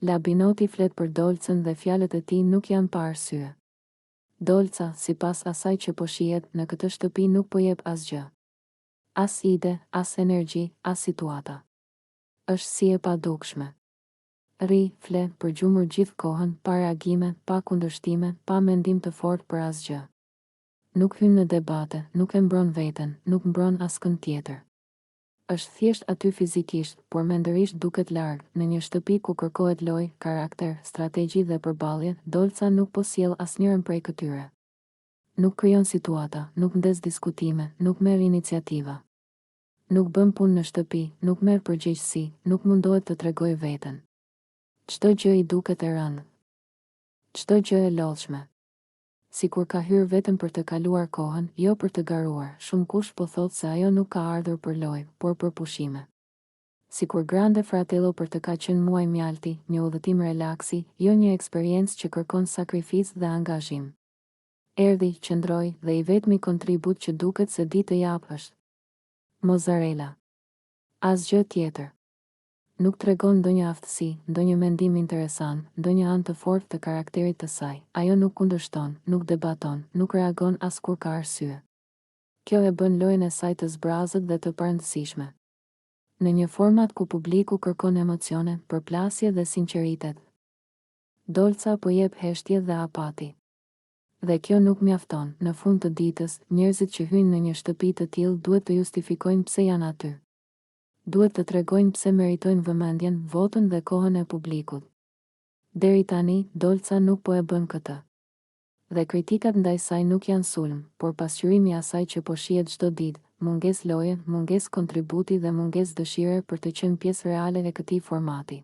Labinoti flet për Dolcën dhe fjalët e tij nuk janë pa arsye. Dolca, sipas asaj që po shihet në këtë shtëpi nuk po jep asgjë. As ide, as energji, as situata. Është si e padukshme. Ri, fle, përgjumur gjithë kohën, pa reagime, pa kundërshtime, pa mendim të fortë për asgjë. Nuk hyn në debate, nuk e mbron veten, nuk mbron askën tjetër. Është thjesht aty fizikisht, por mendërisht duket larg, në një shtëpi ku kërkohet lojë, karakter, strategji dhe përballje, Dolca nuk po sjell asnjërin prej këtyre. Nuk krijon situata, nuk ndes diskutime, nuk merr iniciativa. Nuk bën punë në shtëpi, nuk merr përgjegjësi, nuk mundohet të tregojë veten. Çdo gjë i duket e rëndë. Çdo gjë e lodhshme. Sikur ka hyrë vetëm për të kaluar kohën, jo për të garuar. Shumë kush po thotë se ajo nuk ka ardhur për lojë, por për pushime. Sikur Grande Fratello për të ka qenë muaj mjalti, një udhëtim relaksi, jo një eksperiencë që kërkon sakrificë dhe angazhim. Erdhi, qëndroi dhe i vetmi kontribut që duket se di të jap është mozzarella. Asgjë tjetër. Nuk tregon ndonjë aftësi, ndonjë mendim interesant, ndonjë anë të fortë të karakterit të saj. Ajo nuk kundërshton, nuk debaton, nuk reagon as kur ka arsye. Kjo e bën lojën e saj të zbrazët dhe të parëndësishme. Në një format ku publiku kërkon emocione, përplasje dhe sinqeritet. Dolca po jep heshtje dhe apati. Dhe kjo nuk mjafton. Në fund të ditës, njerëzit që hyjnë në një shtëpi të tillë duhet të justifikojnë pse janë aty. Duhet të tregojnë pse meritojnë vëmendjen, votën dhe kohën e publikut. Deri tani, Dolca nuk po e bën këtë. Dhe kritikat ndaj saj nuk janë sulm, por pasqyrimi i asaj që po shihet çdo ditë, mungesë loje, mungesë kontributi dhe mungesë dëshire për të qenë pjesë reale e këtij formati.